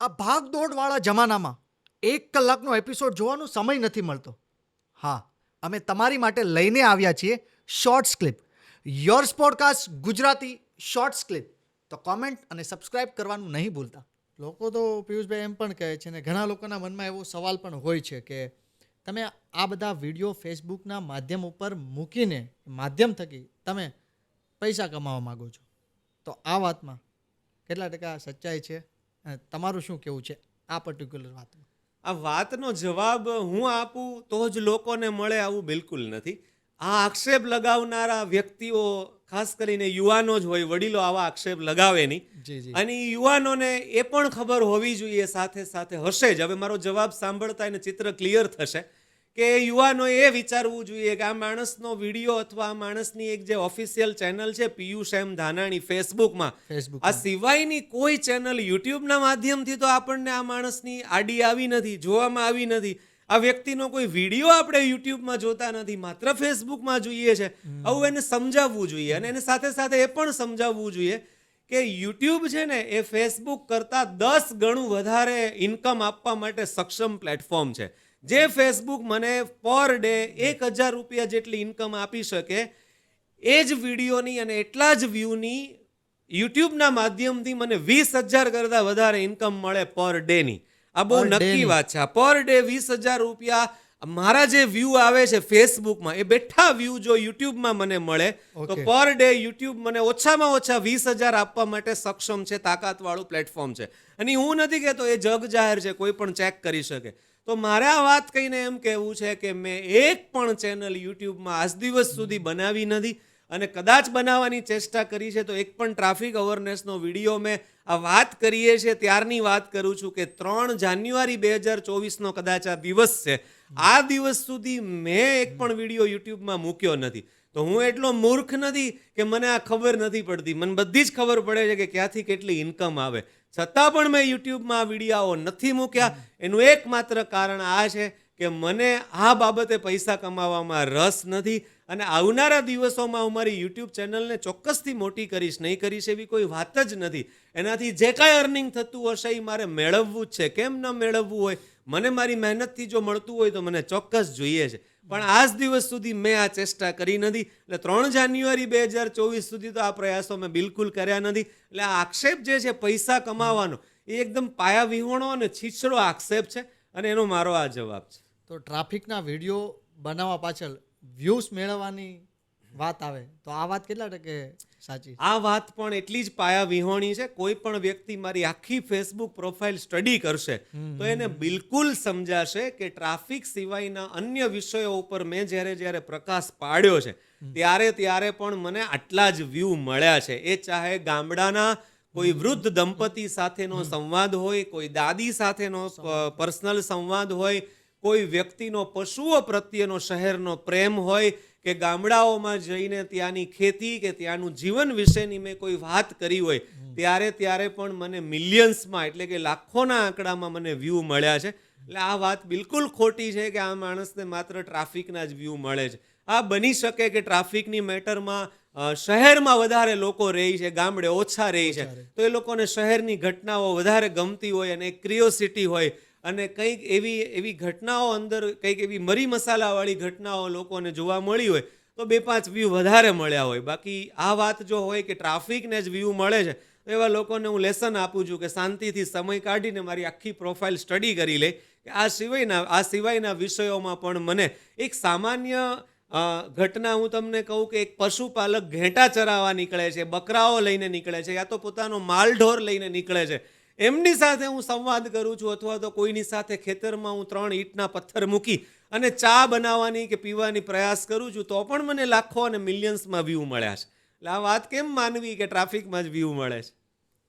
આ ભાગદોડવાળા જમાનામાં 1 કલાકનો એપિસોડ જોવાનો સમય નથી મળતો. હા, અમે તમારી માટે લઈને આવ્યા છીએ shorts clip. Yours podcast Gujarati shorts clip. તો કોમેન્ટ અને સબસ્ક્રાઇબ કરવાનું નહીં ભૂલતા. લોકો તો પિયુષભાઈ એમ પણ કહે છે ને ઘણા લોકોના મનમાં એવો સવાલ પણ હોય છે કે તમે આ બધા વિડીયો ફેસબુકના માધ્યમ ઉપર મૂકીને માધ્યમ થકી તમે પૈસા કમાવા માગો છો. તો આ વાતમાં કેટલા ટકા સચ્ચાઈ છે અને તમારું શું કહેવું છે આ પર્ટિક્યુલર વાતમાં? આ વાતનો જવાબ હું આપું તો જ લોકોને મળે આવું બિલકુલ નથી. આ આક્ષેપ લગાવનારા વ્યક્તિઓ ખાસ કરીને યુવાનો જ હોય, વડીલો આવા આક્ષેપ લગાવે નહીં. અને યુવાનોને એ પણ ખબર હોવી જોઈએ, સાથે સાથે હશે જ. હવે મારો જવાબ સાંભળતા એને ચિત્ર ક્લિયર થશે કે યુવાનોએ એ વિચારવું જોઈએ કે આ માણસનો વિડીયો અથવા આ માણસની એક જે ઓફિશિયલ ચેનલ છે પિયુષ એમ ધાનાણી ફેસબુકમાં, આ સિવાયની કોઈ ચેનલ યુટ્યુબના માધ્યમથી તો આપણને આ માણસની આડી આવી નથી, જોવામાં આવી નથી. આ વ્યક્તિનો કોઈ વિડીયો આપણે યુટ્યુબમાં જોતા નથી, માત્ર ફેસબુકમાં જોઈએ છે. આવું એને સમજાવવું જોઈએ. અને એને સાથે સાથે એ પણ સમજાવવું જોઈએ કે યુટ્યુબ છે ને એ ફેસબુક કરતાં 10 ગણું વધારે ઇન્કમ આપવા માટે સક્ષમ પ્લેટફોર્મ છે. જે ફેસબુક મને પર ડે 1000 રૂપિયા જેટલી ઇન્કમ આપી શકે, એ જ વિડીયોની અને એટલા જ વ્યૂની યુટ્યુબના માધ્યમથી મને 20,000 કરતાં વધારે ઇન્કમ મળે પર ડેની. આ બહુ નક્કી વાત છે. પર ડે 20,000 રૂપિયા મારા જે વ્યૂ આવે છે ફેસબુકમાં, એ બેઠા વ્યૂ જો યુટ્યુબમાં મને મળે તો પર ડે યુટ્યુબ મને ઓછામાં ઓછા 20,000 આપવા માટે સક્ષમ છે, તાકાતવાળું પ્લેટફોર્મ છે. અને હું નથી કહેતો, એ જગ જાહેર છે, કોઈ પણ ચેક કરી શકે. તો મારે આ વાત કહીને એમ કહેવું છે કે મેં એક પણ ચેનલ યુટ્યુબમાં આજ દિવસ સુધી બનાવી નથી, અને કદાચ બનાવવાની ચેષ્ટા કરી છે તો એક પણ ટ્રાફિક અવેરનેસનો વિડીયો મેં આ વાત કરીએ છીએ ત્યારની વાત કરું છું કે 3 જાન્યુઆરી 2024નો કદાચ આ દિવસ છે. આ દિવસ સુધી મેં એક પણ વિડીયો યુટ્યુબમાં મૂક્યો નથી. તો હું એટલો મૂર્ખ નથી કે મને આ ખબર નથી પડતી. મને બધી જ ખબર પડે છે કે ક્યાંથી કેટલી ઇન્કમ આવે. છતાં પણ મેં યુટ્યુબમાં આ વિડીયાઓ નથી મૂક્યા. એનું એકમાત્ર કારણ આ છે કે મને આ બાબતે પૈસા કમાવામાં રસ નથી. અને આવનારા દિવસોમાં હું મારી યુટ્યુબ ચેનલને ચોક્કસથી મોટી કરીશ, નહીં કરીશ એવી કોઈ વાત જ નથી. એનાથી જે કાંઈ અર્નિંગ થતું હશે એ મારે મેળવવું જ છે. કેમ ન મેળવવું હોય? મને મારી મહેનતથી જો મળતું હોય તો મને ચોક્કસ જોઈએ છે. પણ આજ દિવસ સુધી મેં આ ચેષ્ટા કરી નથી. એટલે 3 જાન્યુઆરી 2024 સુધી તો આ પ્રયાસો મેં બિલકુલ કર્યા નથી. એટલે આ આક્ષેપ જે છે પૈસા કમાવાનો, એ એકદમ પાયાવિહોણો અને છીછડો આક્ષેપ છે. અને એનો મારો આ જવાબ છે. તો ટ્રાફિકના વિડીયો બનાવવા પાછળ વ્યૂઝ મેળવવાની વાત આવે તો આ વાત કેટલા ટકે સાચી? આ વાત પણ એટલી જ પાયાવિહોણી છે. કોઈ પણ વ્યક્તિ મારી આખી ફેસબુક પ્રોફાઇલ સ્ટડી કરશે તો એને બિલકુલ સમજાશે કે ટ્રાફિક સિવાયના અન્ય વિષયો ઉપર મેં જ્યારે પ્રકાશ પાડ્યો છે ત્યારે પણ મને આટલા જ વ્યૂ મળ્યા છે. એ ચાહે ગામડાના કોઈ વૃદ્ધ દંપતી સાથેનો સંવાદ હોય, કોઈ દાદી સાથેનો પર્સનલ સંવાદ હોય, કોઈ વ્યક્તિનો પશુઓ પ્રત્યેનો શહેરનો પ્રેમ હોય, કે ગામડાઓમાં જઈને ત્યાંની ખેતી કે ત્યાંનું જીવન વિશેની મેં કોઈ વાત કરી હોય, ત્યારે પણ મને મિલિયન્સમાં એટલે કે લાખોના આંકડામાં મને વ્યૂ મળ્યા છે. એટલે આ વાત બિલકુલ ખોટી છે કે આ માણસને માત્ર ટ્રાફિકના જ વ્યૂ મળે છે. આ બની શકે કે ટ્રાફિકની મેટરમાં શહેરમાં વધારે લોકો રહે છે, ગામડે ઓછા રહે છે, તો એ લોકોને શહેરની ઘટનાઓ વધારે ગમતી હોય અને એક ક્રિયોસિટી હોય અને કંઈક એવી ઘટનાઓ અંદર, કંઈક એવી મરી મસાલાવાળી ઘટનાઓ લોકોને જોવા મળી હોય તો 2-5 વ્યૂ વધારે મળ્યા હોય. બાકી આ વાત જો હોય કે ટ્રાફિકને જ વ્યૂ મળે છે તો એવા લોકોને હું લેસન આપું છું કે શાંતિથી સમય કાઢીને મારી આખી પ્રોફાઇલ સ્ટડી કરી લે કે આ સિવાયના વિષયોમાં પણ મને એક સામાન્ય ઘટના હું તમને કહું કે એક પશુપાલક ઘેટા ચરાવવા નીકળે છે, બકરાઓ લઈને નીકળે છે, યા તો પોતાનો માલઢોર લઈને નીકળે છે, એમની સાથે હું સંવાદ કરું છું, અથવા તો કોઈની સાથે ખેતરમાં હું 3 ઈંટના પથ્થર મૂકી અને ચા બનાવવાની કે પીવાની પ્રયાસ કરું છું, તો પણ મને લાખો અને મિલિયન્સમાં વ્યૂ મળ્યા છે. એટલે આ વાત કેમ માનવી કે ટ્રાફિકમાં જ વ્યૂ મળે છે?